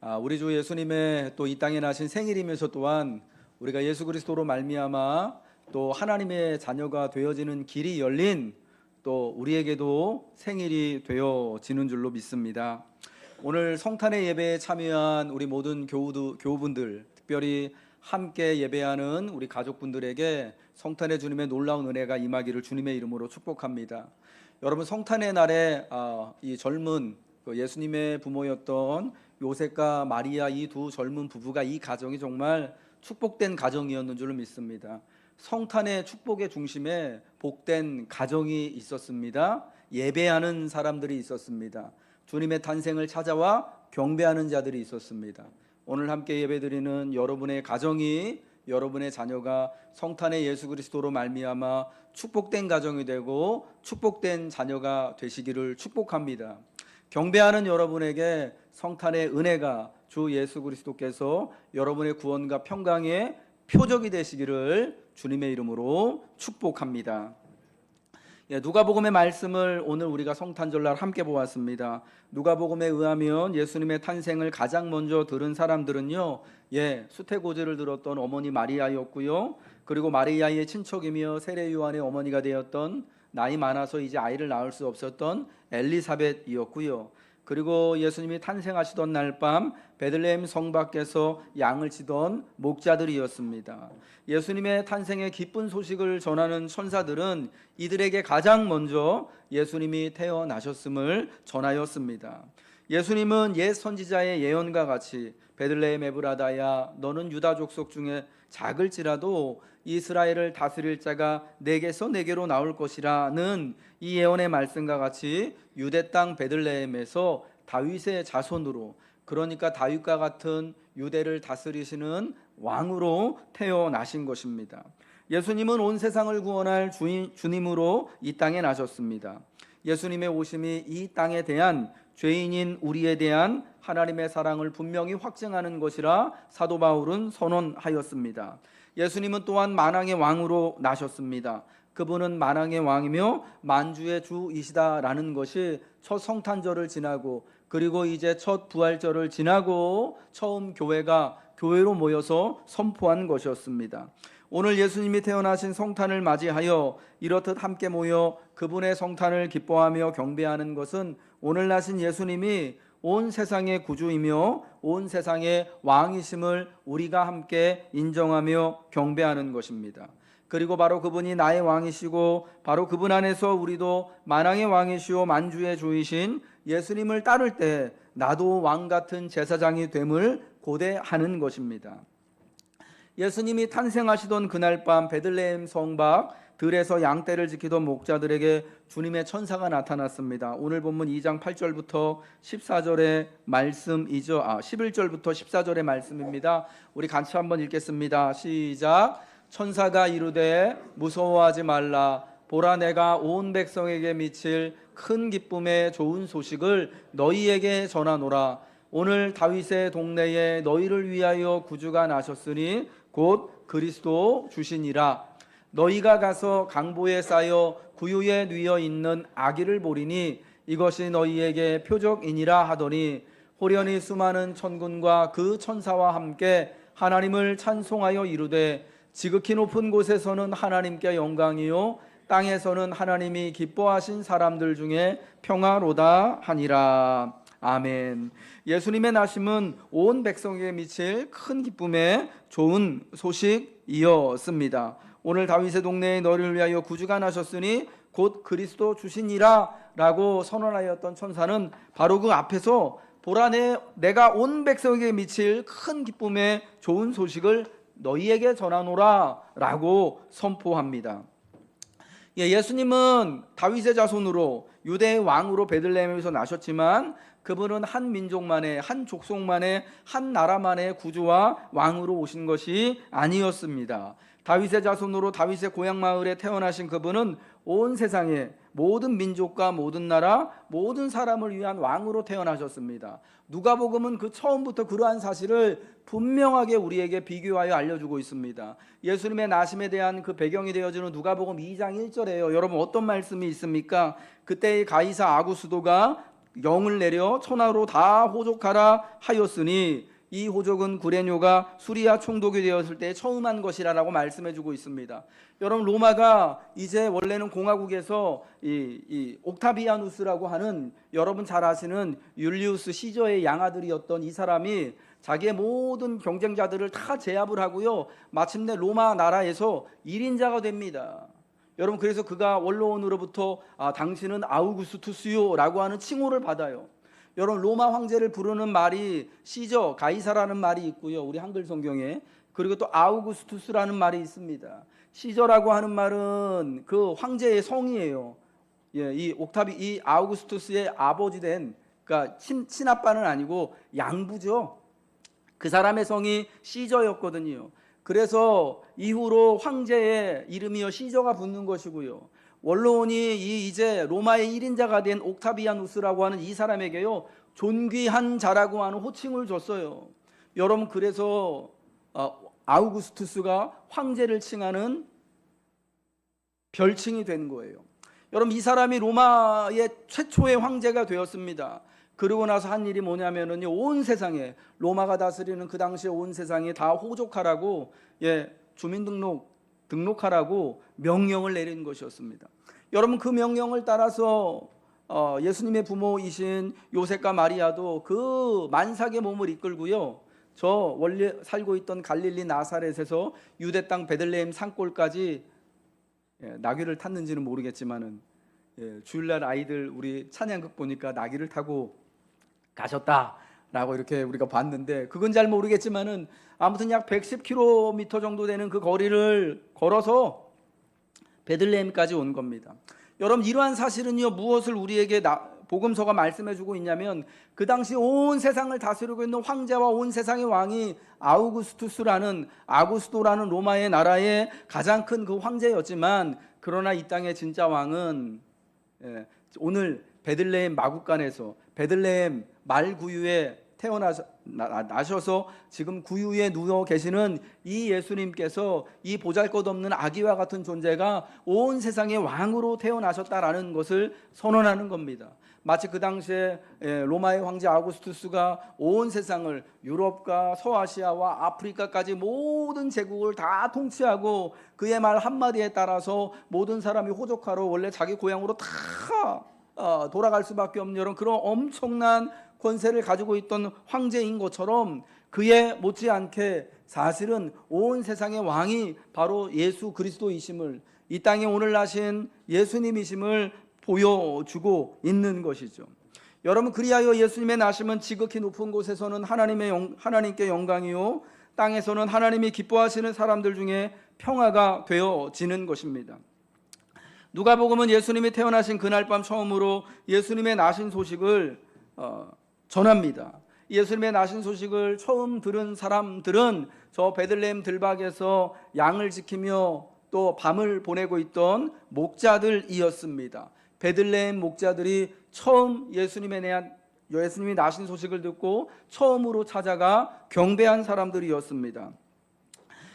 우리 주 예수님의 또 이 땅에 나신 생일이면서 또한 우리가 예수 그리스도로 말미암아 또 하나님의 자녀가 되어지는 길이 열린 또 우리에게도 생일이 되어지는 줄로 믿습니다. 오늘 성탄의 예배에 참여한 우리 모든 교우분들, 특별히 함께 예배하는 우리 가족분들에게 성탄의 주님의 놀라운 은혜가 임하기를 주님의 이름으로 축복합니다. 여러분, 성탄의 날에 이 젊은 예수님의 부모였던 요셉과 마리아, 이 두 젊은 부부가, 이 가정이 정말 축복된 가정이었는 줄로 믿습니다. 성탄의 축복의 중심에 복된 가정이 있었습니다. 예배하는 사람들이 있었습니다. 주님의 탄생을 찾아와 경배하는 자들이 있었습니다. 오늘 함께 예배드리는 여러분의 가정이, 여러분의 자녀가 성탄의 예수 그리스도로 말미암아 축복된 가정이 되고 축복된 자녀가 되시기를 축복합니다. 경배하는 여러분에게 성탄의 은혜가 주 예수 그리스도께서 여러분의 구원과 평강의 표적이 되시기를 주님의 이름으로 축복합니다. 누가복음의 말씀을 오늘 우리가 성탄절날 함께 보았습니다. 누가복음에 의하면 예수님의 탄생을 가장 먼저 들은 사람들은요, 수태고지를 들었던 어머니 마리아였고요, 그리고 마리아의 친척이며 세례 요한의 어머니가 되었던 나이 많아서 이제 아이를 낳을 수 없었던 엘리사벳이었고요, 그리고 예수님이 탄생하시던 날 밤 베들레헴 성 밖에서 양을 치던 목자들이었습니다. 예수님의 탄생의 기쁜 소식을 전하는 천사들은 이들에게 가장 먼저 예수님이 태어나셨음을 전하였습니다. 예수님은 옛 선지자의 예언과 같이 베들레헴 에브라다야, 너는 유다 족속 중에 작을지라도 이스라엘을 다스릴 자가 내게서 내게로 나올 것이라는 이 예언의 말씀과 같이 유대 땅 베들레헴에서 다윗의 자손으로, 그러니까 다윗과 같은 유대를 다스리시는 왕으로 태어나신 것입니다. 예수님은 온 세상을 구원할 주님으로 이 땅에 나셨습니다. 예수님의 오심이 이 땅에 대한, 죄인인 우리에 대한 하나님의 사랑을 분명히 확증하는 것이라 사도 바울은 선언하였습니다. 예수님은 또한 만왕의 왕으로 나셨습니다. 그분은 만왕의 왕이며 만주의 주이시다라는 것이 첫 성탄절을 지나고, 그리고 이제 첫 부활절을 지나고 처음 교회로 모여서 선포한 것이었습니다. 오늘 예수님이 태어나신 성탄을 맞이하여 이렇듯 함께 모여 그분의 성탄을 기뻐하며 경배하는 것은 오늘 나신 예수님이 온 세상의 구주이며 온 세상의 왕이심을 우리가 함께 인정하며 경배하는 것입니다. 그리고 바로 그분이 나의 왕이시고 바로 그분 안에서 우리도 만왕의 왕이시오 만주의 주이신 예수님을 따를 때 나도 왕 같은 제사장이 됨을 고대하는 것입니다. 예수님이 탄생하시던 그날 밤 베들레헴 성 밖 들에서 양떼를 지키던 목자들에게 주님의 천사가 나타났습니다. 오늘 본문 2장 8절부터 14절의 말씀이죠. 11절부터 14절의 말씀입니다. 우리 같이 한번 읽겠습니다. 시작. 천사가 이르되 무서워하지 말라. 보라, 내가 온 백성에게 미칠 큰 기쁨의 좋은 소식을 너희에게 전하노라. 오늘 다윗의 동네에 너희를 위하여 구주가 나셨으니 곧 그리스도 주시니라. 너희가 가서 강보에 쌓여 구유에 뉘어 있는 아기를 보리니 이것이 너희에게 표적이니라 하더니, 호련히 수많은 천군과 그 천사와 함께 하나님을 찬송하여 이르되, 지극히 높은 곳에서는 하나님께 영광이요 땅에서는 하나님이 기뻐하신 사람들 중에 평화로다 하니라. 아멘. 예수님의 나심은 온 백성에게 미칠 큰 기쁨의 좋은 소식이었습니다. 오늘 다윗의 동네에 너희를 위하여 구주가 나셨으니 곧 그리스도 주시니라 라고 선언하였던 천사는 바로 그 앞에서 보라, 내가 온 백성에게 미칠 큰 기쁨의 좋은 소식을 너희에게 전하노라 라고 선포합니다. 예수님은 다윗의 자손으로 유대의 왕으로 베들레헴에서 나셨지만 그분은 한 민족만의, 한 족속만의, 한 나라만의 구주와 왕으로 오신 것이 아니었습니다. 다윗의 자손으로 다윗의 고향 마을에 태어나신 그분은 온 세상의 모든 민족과 모든 나라, 모든 사람을 위한 왕으로 태어나셨습니다. 누가복음은 그 처음부터 그러한 사실을 분명하게 우리에게 비교하여 알려주고 있습니다. 예수님의 나심에 대한 그 배경이 되어지는 누가복음 2장 1절에요. 여러분, 어떤 말씀이 있습니까? 그때의 가이사 아구스도가 영을 내려 천하로 다 호족하라 하였으니 이 호족은 구레뇨가 수리아 총독이 되었을 때 처음 한 것이라고 말씀해주고 있습니다. 여러분, 로마가 이제 원래는 공화국에서 이 옥타비아누스라고 하는, 여러분 잘 아시는 율리우스 시저의 양아들이었던 이 사람이 자기의 모든 경쟁자들을 다 제압을 하고요, 마침내 로마 나라에서 1인자가 됩니다. 여러분, 그래서 그가 원로원으로부터 당신은 아우구스투스요라고 하는 칭호를 받아요. 여러분, 로마 황제를 부르는 말이 시저, 가이사라는 말이 있고요, 우리 한글 성경에. 그리고 또 아우구스투스라는 말이 있습니다. 시저라고 하는 말은 그 황제의 성이에요. 예, 이 아우구스투스의 아버지 된, 그러니까 친아빠는 아니고 양부죠. 그 사람의 성이 시저였거든요. 그래서 이후로 황제의 이름이요 시저가 붙는 것이고요. 원로원이 이제 로마의 1인자가 된 옥타비아누스라고 하는 이 사람에게요 존귀한 자라고 하는 호칭을 줬어요. 여러분, 그래서 아우구스투스가 황제를 칭하는 별칭이 된 거예요. 여러분, 이 사람이 로마의 최초의 황제가 되었습니다. 그러고 나서 한 일이 뭐냐면은요, 온 세상에, 로마가 다스리는 그 당시에 온 세상에 다 호족하라고, 등록하라고 명령을 내린 것이었습니다. 여러분, 그 명령을 따라서 예수님의 부모이신 요셉과 마리아도 그 만삭의 몸을 이끌고요, 저 원래 살고 있던 갈릴리 나사렛에서 유대 땅 베들레헴 산골까지, 나귀를 탔는지는 모르겠지만은, 주일날 아이들 우리 찬양극 보니까 나귀를 타고 가셨다라고 이렇게 우리가 봤는데, 그건 잘 모르겠지만은 아무튼 약 110km 정도 되는 그 거리를 걸어서 베들레헴까지 온 겁니다. 여러분, 이러한 사실은요, 무엇을 우리에게 복음서가 말씀해주고 있냐면, 그 당시 온 세상을 다스리고 있는 황제와 온 세상의 왕이 아구스도라는 로마의 나라의 가장 큰 그 황제였지만, 그러나 이 땅의 진짜 왕은 오늘 베들레헴 마구간에서 베들레헴 말구유에 태어나셔서 지금 구유에 누워 계시는 이 예수님께서, 이 보잘것없는 아기와 같은 존재가 온 세상의 왕으로 태어나셨다라는 것을 선언하는 겁니다. 마치 그 당시에 로마의 황제 아우구스투스가 온 세상을, 유럽과 서아시아와 아프리카까지 모든 제국을 다 통치하고 그의 말 한마디에 따라서 모든 사람이 호족하러 원래 자기 고향으로 다 돌아갈 수밖에 없는 그런 엄청난 권세를 가지고 있던 황제인 것처럼, 그에 못지않게 사실은 온 세상의 왕이 바로 예수 그리스도이심을, 이 땅에 오늘 나신 예수님이심을 보여주고 있는 것이죠. 여러분, 그리하여 예수님의 나심은 지극히 높은 곳에서는 하나님께 영광이요, 땅에서는 하나님이 기뻐하시는 사람들 중에 평화가 되어지는 것입니다. 누가복음은 예수님이 태어나신 그날 밤 처음으로 예수님의 나신 소식을 전합니다. 예수님의 나신 소식을 처음 들은 사람들은 저 베들레헴 들박에서 양을 지키며 또 밤을 보내고 있던 목자들이었습니다. 베들레헴 목자들이 처음 예수님이 나신 소식을 듣고 처음으로 찾아가 경배한 사람들이었습니다.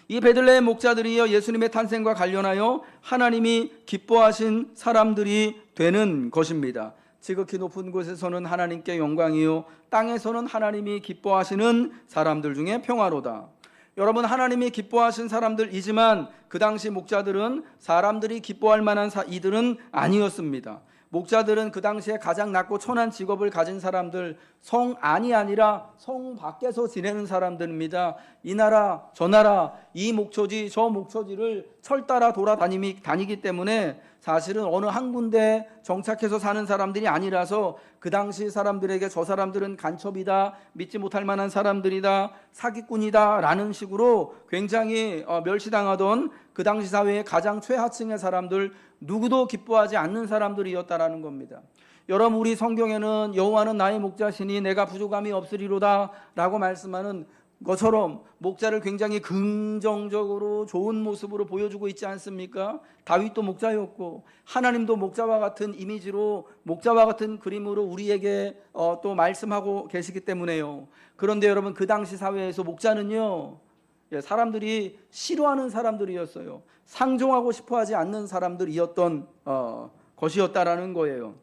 이 베들레헴 목자들이여 예수님의 탄생과 관련하여 하나님이 기뻐하신 사람들이 되는 것입니다. 지극히 높은 곳에서는 하나님께 영광이요, 땅에서는 하나님이 기뻐하시는 사람들 중에 평화로다. 여러분, 하나님이 기뻐하신 사람들이지만 그 당시 목자들은 사람들이 기뻐할 만한 이들은 아니었습니다. 목자들은 그 당시에 가장 낮고 천한 직업을 가진 사람들, 성 안이 아니라 성 밖에서 지내는 사람들입니다. 이 나라 저 나라, 이 목초지 저 목초지를 철 따라 돌아다니기 때문에 사실은 어느 한 군데 정착해서 사는 사람들이 아니라서 그 당시 사람들에게 저 사람들은 간첩이다, 믿지 못할 만한 사람들이다, 사기꾼이다 라는 식으로 굉장히 멸시당하던 그 당시 사회의 가장 최하층의 사람들, 누구도 기뻐하지 않는 사람들이었다라는 겁니다. 여러분, 우리 성경에는 여호와는 나의 목자시니 내가 부족함이 없으리로다 라고 말씀하는 것처럼 목자를 굉장히 긍정적으로 좋은 모습으로 보여주고 있지 않습니까? 다윗도 목자였고 하나님도 목자와 같은 이미지로, 목자와 같은 그림으로 우리에게 또 말씀하고 계시기 때문에요. 그런데 여러분, 그 당시 사회에서 목자는요, 사람들이 싫어하는 사람들이었어요. 상종하고 싶어하지 않는 사람들이었던 것이었다라는 거예요.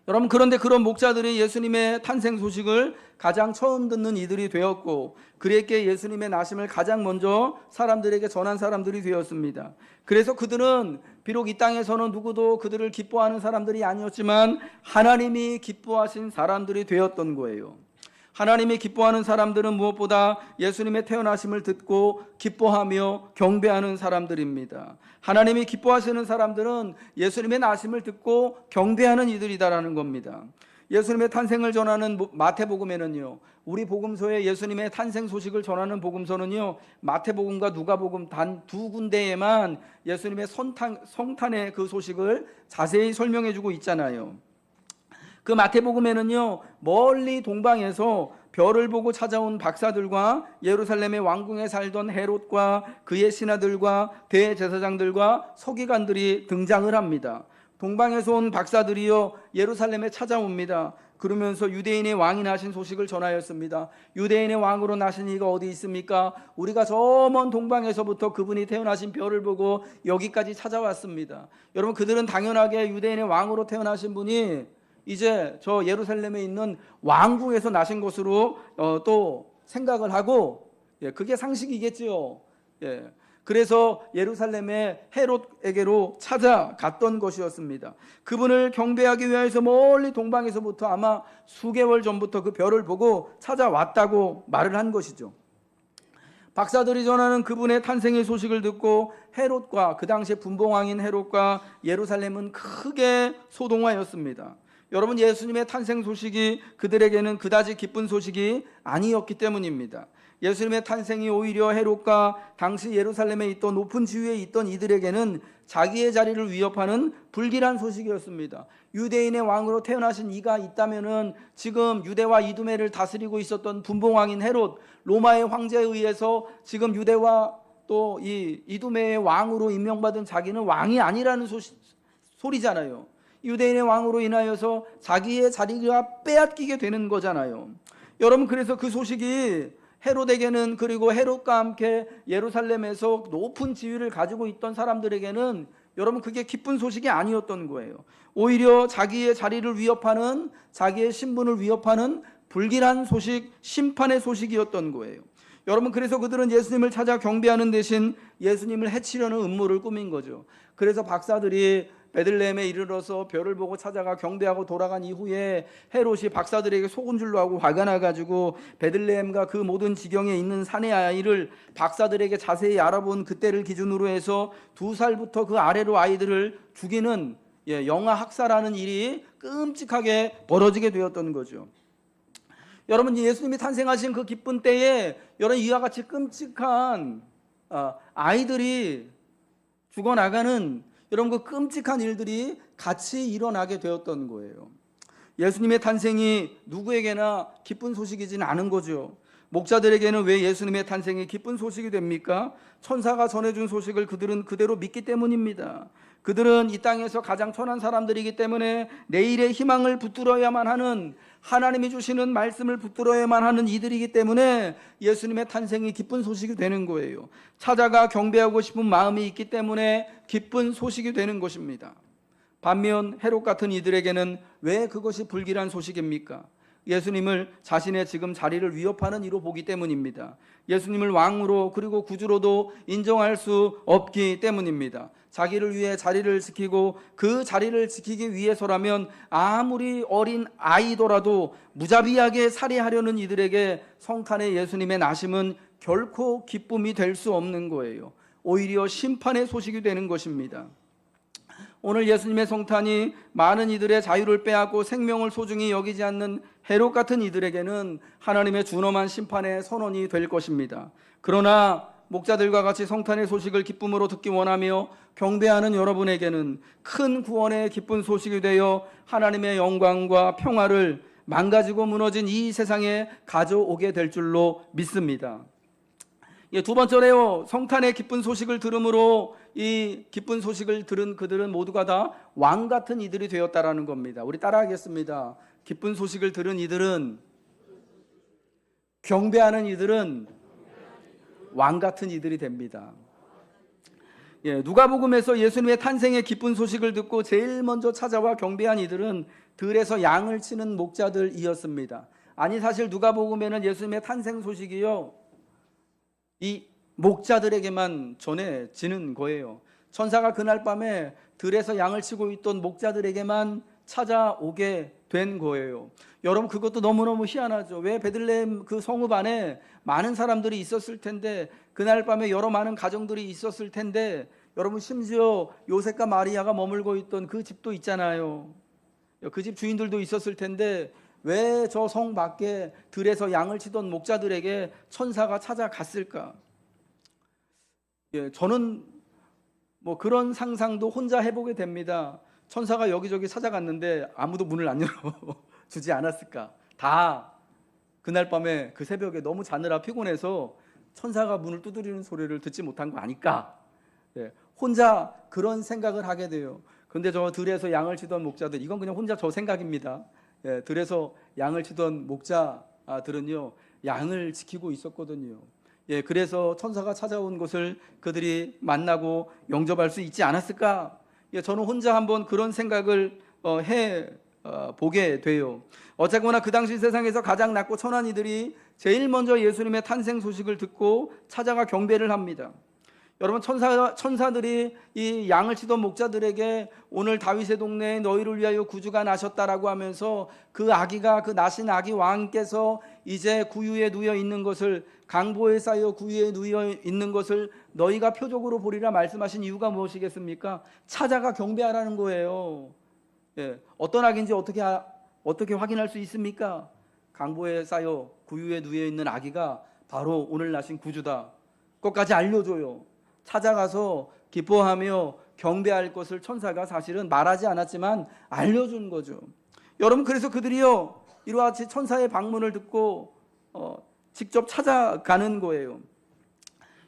여러분, 그런데 그런 목자들이 예수님의 탄생 소식을 가장 처음 듣는 이들이 되었고, 그랬기에 예수님의 나심을 가장 먼저 사람들에게 전한 사람들이 되었습니다. 그래서 그들은 비록 이 땅에서는 누구도 그들을 기뻐하는 사람들이 아니었지만 하나님이 기뻐하신 사람들이 되었던 거예요. 하나님이 기뻐하는 사람들은 무엇보다 예수님의 태어나심을 듣고 기뻐하며 경배하는 사람들입니다. 하나님이 기뻐하시는 사람들은 예수님의 나심을 듣고 경배하는 이들이다라는 겁니다. 예수님의 탄생을 전하는 마태복음에는요, 우리 복음서에 예수님의 탄생 소식을 전하는 복음서는요, 마태복음과 누가복음 단 두 군데에만 예수님의 성탄의 그 소식을 자세히 설명해 주고 있잖아요. 그 마태복음에는요, 멀리 동방에서 별을 보고 찾아온 박사들과 예루살렘의 왕궁에 살던 헤롯과 그의 신하들과 대제사장들과 서기관들이 등장을 합니다. 동방에서 온 박사들이요, 예루살렘에 찾아옵니다. 그러면서 유대인의 왕이 나신 소식을 전하였습니다. 유대인의 왕으로 나신 이가 어디 있습니까? 우리가 저 먼 동방에서부터 그분이 태어나신 별을 보고 여기까지 찾아왔습니다. 여러분, 그들은 당연하게 유대인의 왕으로 태어나신 분이 이제 저 예루살렘에 있는 왕궁에서 나신 것으로 또 생각을 하고, 그게 상식이겠지요. 그래서 예루살렘의 헤롯에게로 찾아갔던 것이었습니다. 그분을 경배하기 위해서 멀리 동방에서부터 아마 수개월 전부터 그 별을 보고 찾아왔다고 말을 한 것이죠. 박사들이 전하는 그분의 탄생의 소식을 듣고 헤롯과, 그 당시에 분봉왕인 헤롯과 예루살렘은 크게 소동하였습니다. 여러분, 예수님의 탄생 소식이 그들에게는 그다지 기쁜 소식이 아니었기 때문입니다. 예수님의 탄생이 오히려 헤롯과 당시 예루살렘에 있던 높은 지위에 있던 이들에게는 자기의 자리를 위협하는 불길한 소식이었습니다. 유대인의 왕으로 태어나신 이가 있다면은 지금 유대와 이두메를 다스리고 있었던 분봉왕인 헤롯, 로마의 황제에 의해서 지금 유대와 또 이 이두메의 왕으로 임명받은 자기는 왕이 아니라는 소리잖아요. 유대인의 왕으로 인하여서 자기의 자리가 빼앗기게 되는 거잖아요. 여러분, 그래서 그 소식이 헤롯에게는, 그리고 헤롯과 함께 예루살렘에서 높은 지위를 가지고 있던 사람들에게는 여러분, 그게 기쁜 소식이 아니었던 거예요. 오히려 자기의 자리를 위협하는, 자기의 신분을 위협하는 불길한 소식, 심판의 소식이었던 거예요. 여러분, 그래서 그들은 예수님을 찾아 경배하는 대신 예수님을 해치려는 음모를 꾸민 거죠. 그래서 박사들이 베들레헴에 이르러서 별을 보고 찾아가 경배하고 돌아간 이후에 헤롯이 박사들에게 속은 줄로 하고 화가 나가지고 베들레헴과 그 모든 지경에 있는 사내 아이를 박사들에게 자세히 알아본 그때를 기준으로 해서 2살부터 그 아래로 아이들을 죽이는 영아 학살하는 일이 끔찍하게 벌어지게 되었던 거죠. 여러분, 예수님이 탄생하신 그 기쁜 때에 여러분, 이와 같이 끔찍한 아이들이 죽어나가는 여러분, 그 끔찍한 일들이 같이 일어나게 되었던 거예요. 예수님의 탄생이 누구에게나 기쁜 소식이진 않은 거죠. 목자들에게는 왜 예수님의 탄생이 기쁜 소식이 됩니까? 천사가 전해준 소식을 그들은 그대로 믿기 때문입니다. 그들은 이 땅에서 가장 천한 사람들이기 때문에 내일의 희망을 붙들어야만 하는, 하나님이 주시는 말씀을 붙들어야만 하는 이들이기 때문에 예수님의 탄생이 기쁜 소식이 되는 거예요. 찾아가 경배하고 싶은 마음이 있기 때문에 기쁜 소식이 되는 것입니다. 반면 헤롯 같은 이들에게는 왜 그것이 불길한 소식입니까? 예수님을 자신의 지금 자리를 위협하는 이로 보기 때문입니다. 예수님을 왕으로 그리고 구주로도 인정할 수 없기 때문입니다. 자기를 위해 자리를 지키고 그 자리를 지키기 위해서라면 아무리 어린 아이더라도 무자비하게 살해하려는 이들에게 성탄의 예수님의 나심은 결코 기쁨이 될 수 없는 거예요. 오히려 심판의 소식이 되는 것입니다. 오늘 예수님의 성탄이 많은 이들의 자유를 빼앗고 생명을 소중히 여기지 않는 헤롯 같은 이들에게는 하나님의 준엄한 심판의 선언이 될 것입니다. 그러나 목자들과 같이 성탄의 소식을 기쁨으로 듣기 원하며 경배하는 여러분에게는 큰 구원의 기쁜 소식이 되어 하나님의 영광과 평화를 망가지고 무너진 이 세상에 가져오게 될 줄로 믿습니다. 두 번째로요, 성탄의 기쁜 소식을 들음으로 이 기쁜 소식을 들은 그들은 모두가 다 왕 같은 이들이 되었다라는 겁니다. 우리 따라하겠습니다. 기쁜 소식을 들은 이들은, 경배하는 이들은 왕 같은 이들이 됩니다. 누가복음에서 예수님의 탄생의 기쁜 소식을 듣고 제일 먼저 찾아와 경배한 이들은 들에서 양을 치는 목자들이었습니다. 아니, 사실 누가복음에는 예수님의 탄생 소식이요, 이 목자들에게만 전해지는 거예요. 천사가 그날 밤에 들에서 양을 치고 있던 목자들에게만 찾아오게 된 거예요. 여러분, 그것도 너무너무 희한하죠. 왜? 베들레헴 그 성읍 안에 많은 사람들이 있었을 텐데, 그날 밤에 여러 많은 가정들이 있었을 텐데, 여러분, 심지어 요셉과 마리아가 머물고 있던 그 집도 있잖아요. 그 집 주인들도 있었을 텐데 왜 저 성 밖에 들에서 양을 치던 목자들에게 천사가 찾아갔을까? 저는 뭐 그런 상상도 혼자 해보게 됩니다. 천사가 여기저기 찾아갔는데 아무도 문을 안 열어주지 않았을까? 다 그날 밤에 그 새벽에 너무 자느라 피곤해서 천사가 문을 두드리는 소리를 듣지 못한 거 아닐까? 혼자 그런 생각을 하게 돼요. 근데 저 들에서 양을 치던 목자들, 이건 그냥 혼자 저 생각입니다. 들에서 양을 치던 목자들은요, 양을 지키고 있었거든요. 그래서 천사가 찾아온 것을 그들이 만나고 영접할 수 있지 않았을까? 저는 혼자 한번 그런 생각을 보게 돼요. 어쨌거나 그 당시 세상에서 가장 낮고 천한 이들이 제일 먼저 예수님의 탄생 소식을 듣고 찾아가 경배를 합니다. 여러분, 천사들이 이 양을 치던 목자들에게 오늘 다윗의 동네에 너희를 위하여 구주가 나셨다라고 하면서 그 아기가, 그 나신 아기 왕께서 이제 구유에 누워 있는 것을, 강보에 쌓여 구유에 누워 있는 것을 너희가 표적으로 보리라 말씀하신 이유가 무엇이겠습니까? 찾아가 경배하라는 거예요. 어떤 아기인지 어떻게 확인할 수 있습니까? 강보에 쌓여 구유에 누워 있는 아기가 바로 오늘 나신 구주다. 그것까지 알려줘요. 찾아가서 기뻐하며 경배할 것을 천사가 사실은 말하지 않았지만 알려준 거죠. 여러분, 그래서 그들이요, 이와 같이 천사의 방문을 듣고 직접 찾아가는 거예요.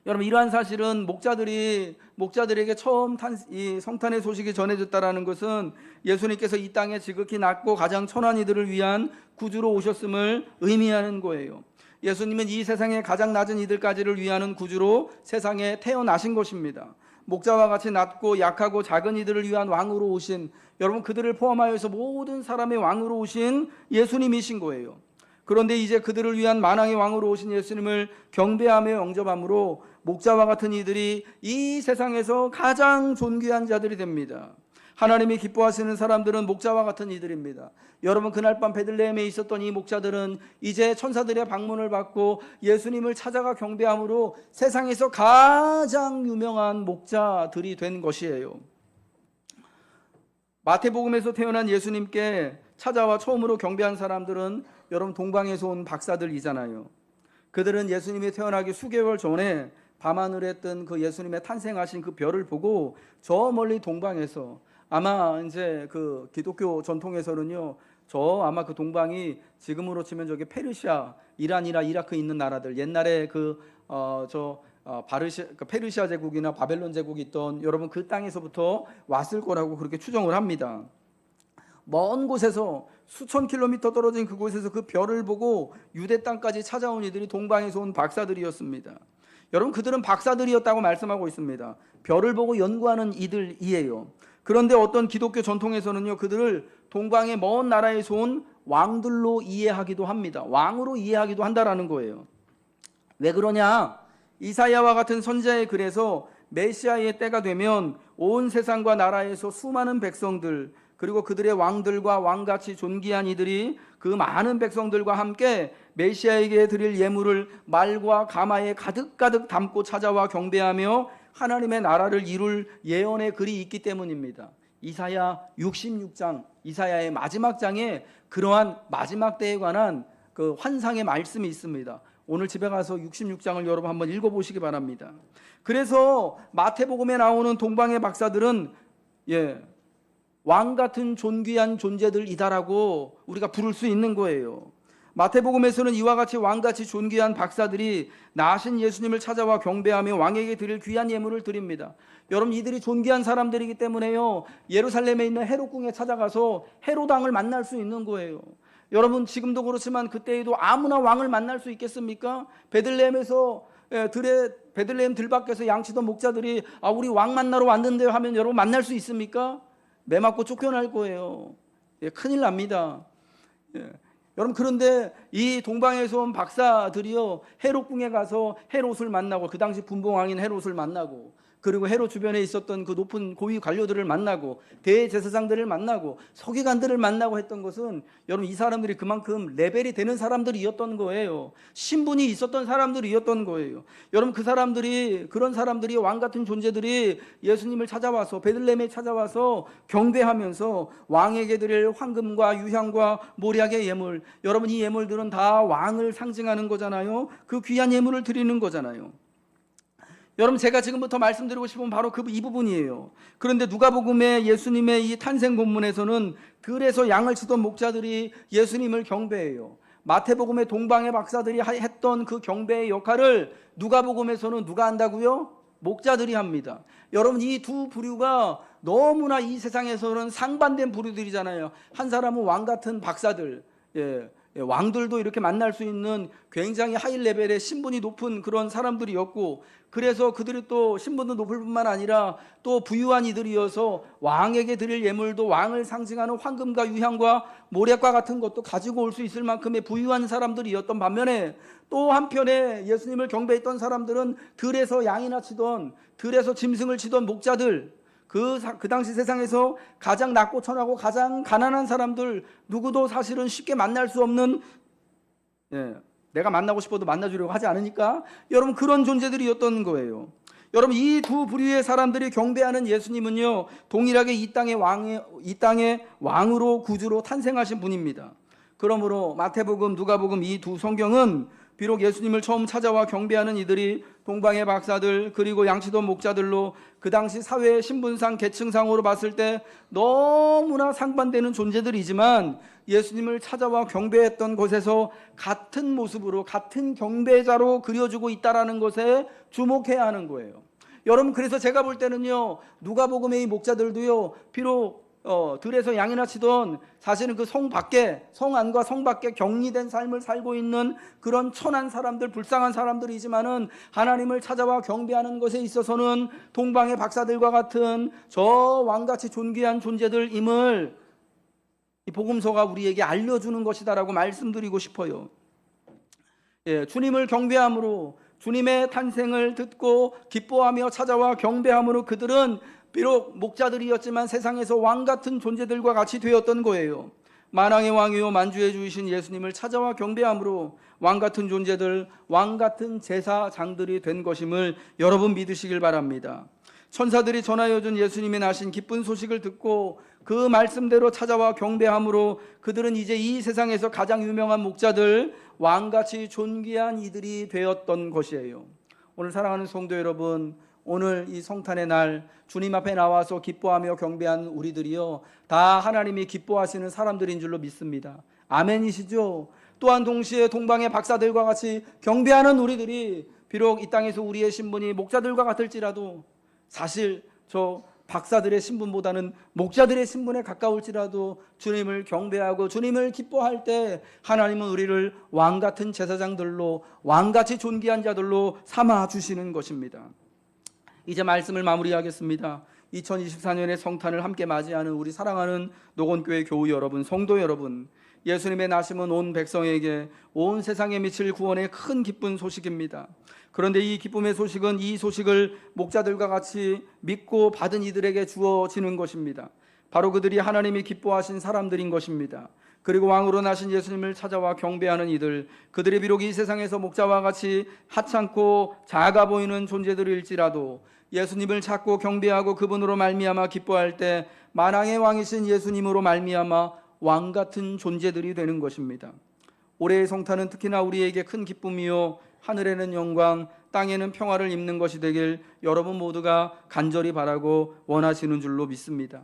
여러분, 이러한 사실은 목자들에게 처음 이 성탄의 소식이 전해졌다라는 것은 예수님께서 이 땅에 지극히 낮고 가장 천한 이들을 위한 구주로 오셨음을 의미하는 거예요. 예수님은 이 세상의 가장 낮은 이들까지를 위하는 구주로 세상에 태어나신 것입니다. 목자와 같이 낮고 약하고 작은 이들을 위한 왕으로 오신, 여러분, 그들을 포함하여서 모든 사람의 왕으로 오신 예수님이신 거예요. 그런데 이제 그들을 위한 만왕의 왕으로 오신 예수님을 경배하며 영접함으로 목자와 같은 이들이 이 세상에서 가장 존귀한 자들이 됩니다. 하나님이 기뻐하시는 사람들은 목자와 같은 이들입니다. 여러분, 그날 밤 베들레헴에 있었던 이 목자들은 이제 천사들의 방문을 받고 예수님을 찾아가 경배함으로 세상에서 가장 유명한 목자들이 된 것이에요. 마태복음에서 태어난 예수님께 찾아와 처음으로 경배한 사람들은 여러분, 동방에서 온 박사들이잖아요. 그들은 예수님이 태어나기 수개월 전에 밤하늘에 뜬 그 예수님의 탄생하신 그 별을 보고 저 멀리 동방에서, 아마 이제 그 기독교 전통에서는요, 아마 그 동방이 지금으로 치면 저기 페르시아, 이란이나 이라크 있는 나라들, 옛날에 페르시아 제국이나 바벨론 제국이 있던, 여러분, 그 땅에서부터 왔을 거라고 그렇게 추정을 합니다. 먼 곳에서 수천 킬로미터 떨어진 그곳에서 그 별을 보고 유대 땅까지 찾아온 이들이 동방에서 온 박사들이었습니다. 여러분, 그들은 박사들이었다고 말씀하고 있습니다. 별을 보고 연구하는 이들이에요. 그런데 어떤 기독교 전통에서는요, 그들을 동방의 먼 나라에서 온 왕들로 이해하기도 합니다. 왕으로 이해하기도 한다라는 거예요. 왜 그러냐? 이사야와 같은 선지자의 글에서 메시아의 때가 되면 온 세상과 나라에서 수많은 백성들, 그리고 그들의 왕들과 왕같이 존귀한 이들이 그 많은 백성들과 함께 메시아에게 드릴 예물을 말과 가마에 가득가득 담고 찾아와 경배하며 하나님의 나라를 이룰 예언의 글이 있기 때문입니다. 이사야 66장, 이사야의 마지막 장에 그러한 마지막 때에 관한 그 환상의 말씀이 있습니다. 오늘 집에 가서 66장을 여러분 한번 읽어보시기 바랍니다. 그래서 마태복음에 나오는 동방의 박사들은 왕 같은 존귀한 존재들이다라고 우리가 부를 수 있는 거예요. 마태복음에서는 이와 같이 왕같이 존귀한 박사들이 나신 예수님을 찾아와 경배하며 왕에게 드릴 귀한 예물을 드립니다. 여러분, 이들이 존귀한 사람들이기 때문에요, 예루살렘에 있는 헤롯궁에 찾아가서 헤롯 왕을 만날 수 있는 거예요. 여러분, 지금도 그렇지만 그때에도 아무나 왕을 만날 수 있겠습니까? 베들레헴에서 베들레헴 들밖에서 양치던 목자들이 우리 왕 만나러 왔는데요 하면 여러분 만날 수 있습니까? 매 맞고 쫓겨날 거예요. 큰일 납니다. 여러분, 그런데 이 동방에서 온 박사들이요 헤롯궁에 가서 헤롯을 만나고, 그 당시 분봉왕인 헤롯을 만나고, 그리고 헤롯 주변에 있었던 그 높은 고위 관료들을 만나고, 대제사장들을 만나고, 서기관들을 만나고 했던 것은 여러분 이 사람들이 그만큼 레벨이 되는 사람들이었던 거예요. 신분이 있었던 사람들이었던 거예요. 여러분, 그런 사람들이, 왕 같은 존재들이 예수님을 찾아와서, 베들레헴에 찾아와서 경배하면서 왕에게 드릴 황금과 유향과 모략의 예물, 여러분 이 예물들은 다 왕을 상징하는 거잖아요. 그 귀한 예물을 드리는 거잖아요. 여러분, 제가 지금부터 말씀드리고 싶은 바로 이 부분이에요. 그런데 누가복음의 예수님의 이 탄생 본문에서는 들에서 양을 치던 목자들이 예수님을 경배해요. 마태복음의 동방의 박사들이 했던 그 경배의 역할을 누가복음에서는 누가 한다고요? 목자들이 합니다. 여러분, 이 두 부류가 너무나 이 세상에서는 상반된 부류들이잖아요. 한 사람은 왕 같은 박사들, 왕들도 이렇게 만날 수 있는 굉장히 하이 레벨의 신분이 높은 그런 사람들이었고, 그래서 그들이 또 신분도 높을 뿐만 아니라 또 부유한 이들이어서 왕에게 드릴 예물도 왕을 상징하는 황금과 유향과 모략과 같은 것도 가지고 올 수 있을 만큼의 부유한 사람들이었던 반면에, 또 한편에 예수님을 경배했던 사람들은 들에서 양이나 치던, 들에서 짐승을 치던 목자들, 그 당시 세상에서 가장 낮고 천하고 가장 가난한 사람들, 누구도 사실은 쉽게 만날 수 없는, 내가 만나고 싶어도 만나주려고 하지 않으니까 여러분 그런 존재들이었던 거예요. 여러분, 이 두 부류의 사람들이 경배하는 예수님은요 동일하게 이 땅의 왕으로, 구주로 탄생하신 분입니다. 그러므로 마태복음, 누가복음 이 두 성경은 비록 예수님을 처음 찾아와 경배하는 이들이 동방의 박사들 그리고 양치던 목자들로 그 당시 사회의 신분상 계층상으로 봤을 때 너무나 상반되는 존재들이지만, 예수님을 찾아와 경배했던 곳에서 같은 모습으로, 같은 경배자로 그려주고 있다는 것에 주목해야 하는 거예요. 여러분, 그래서 제가 볼 때는요 누가복음의 이 목자들도요 비록 들에서 양이나 치던, 사실은 그 성 안과 성 밖에 격리된 삶을 살고 있는 그런 천한 사람들, 불쌍한 사람들이지만은 하나님을 찾아와 경배하는 것에 있어서는 동방의 박사들과 같은 저 왕같이 존귀한 존재들임을 이 복음서가 우리에게 알려주는 것이다라고 말씀드리고 싶어요. 주님을 경배함으로, 주님의 탄생을 듣고 기뻐하며 찾아와 경배함으로 그들은 비록 목자들이었지만 세상에서 왕같은 존재들과 같이 되었던 거예요. 만왕의 왕이요 만주의 주이신 예수님을 찾아와 경배함으로 왕같은 존재들, 왕같은 제사장들이 된 것임을 여러분 믿으시길 바랍니다. 천사들이 전하여준 예수님의 나신 기쁜 소식을 듣고 그 말씀대로 찾아와 경배함으로 그들은 이제 이 세상에서 가장 유명한 목자들, 왕같이 존귀한 이들이 되었던 것이에요. 오늘 사랑하는 성도 여러분, 오늘 이 성탄의 날 주님 앞에 나와서 기뻐하며 경배한 우리들이요 다 하나님이 기뻐하시는 사람들인 줄로 믿습니다. 아멘이시죠? 또한 동시에 동방의 박사들과 같이 경배하는 우리들이 비록 이 땅에서 우리의 신분이 목자들과 같을지라도, 사실 저 박사들의 신분보다는 목자들의 신분에 가까울지라도 주님을 경배하고 주님을 기뻐할 때 하나님은 우리를 왕같은 제사장들로, 왕같이 존귀한 자들로 삼아 주시는 것입니다. 이제 말씀을 마무리하겠습니다. 2024년의 성탄을 함께 맞이하는 우리 사랑하는 노건교회 교우 여러분, 성도 여러분, 예수님의 나심은 온 백성에게, 온 세상에 미칠 구원의 큰 기쁜 소식입니다. 그런데 이 기쁨의 소식은 이 소식을 목자들과 같이 믿고 받은 이들에게 주어지는 것입니다. 바로 그들이 하나님이 기뻐하신 사람들인 것입니다. 그리고 왕으로 나신 예수님을 찾아와 경배하는 이들, 그들이 비록 이 세상에서 목자와 같이 하찮고 작아 보이는 존재들일지라도 예수님을 찾고 경배하고 그분으로 말미암아 기뻐할 때 만왕의 왕이신 예수님으로 말미암아 왕같은 존재들이 되는 것입니다. 올해의 성탄은 특히나 우리에게 큰 기쁨이요 하늘에는 영광, 땅에는 평화를 입는 것이 되길 여러분 모두가 간절히 바라고 원하시는 줄로 믿습니다.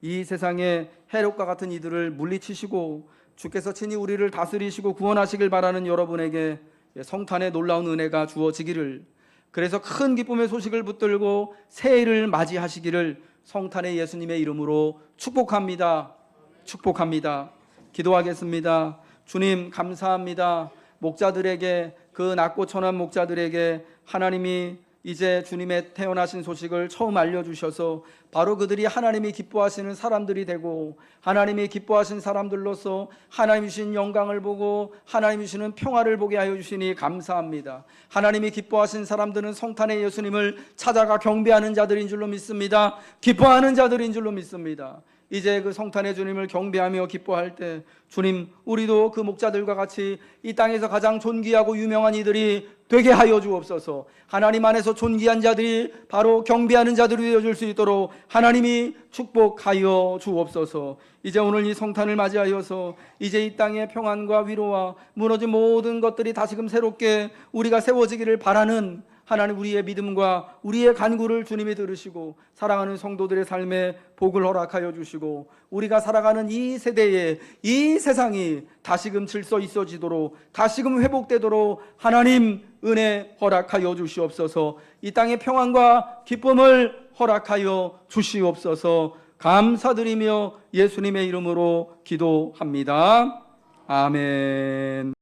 이 세상에 헤롯과 같은 이들을 물리치시고 주께서 친히 우리를 다스리시고 구원하시길 바라는 여러분에게 성탄의 놀라운 은혜가 주어지기를, 그래서 큰 기쁨의 소식을 붙들고 새해를 맞이하시기를 성탄의 예수님의 이름으로 축복합니다. 축복합니다. 기도하겠습니다. 주님 감사합니다. 목자들에게, 그 낮고 천한 목자들에게 하나님이 이제 주님의 태어나신 소식을 처음 알려주셔서 바로 그들이 하나님이 기뻐하시는 사람들이 되고 하나님이 기뻐하신 사람들로서 하나님 주신 영광을 보고 하나님 주시는 평화를 보게 하여 주시니 감사합니다. 하나님이 기뻐하신 사람들은 성탄의 예수님을 찾아가 경배하는 자들인 줄로 믿습니다. 기뻐하는 자들인 줄로 믿습니다. 이제 그 성탄의 주님을 경배하며 기뻐할 때 주님, 우리도 그 목자들과 같이 이 땅에서 가장 존귀하고 유명한 이들이 되게 하여 주옵소서. 하나님 안에서 존귀한 자들이 바로 경배하는 자들이 되어줄 수 있도록 하나님이 축복하여 주옵소서. 이제 오늘 이 성탄을 맞이하여서 이제 이 땅의 평안과 위로와 무너진 모든 것들이 다시금 새롭게 우리가 세워지기를 바라는 하나님, 우리의 믿음과 우리의 간구를 주님이 들으시고 사랑하는 성도들의 삶에 복을 허락하여 주시고 우리가 살아가는 이 세대에 이 세상이 다시금 질서 있어지도록 다시금 회복되도록 하나님 은혜 허락하여 주시옵소서. 이 땅의 평안과 기쁨을 허락하여 주시옵소서. 감사드리며 예수님의 이름으로 기도합니다. 아멘.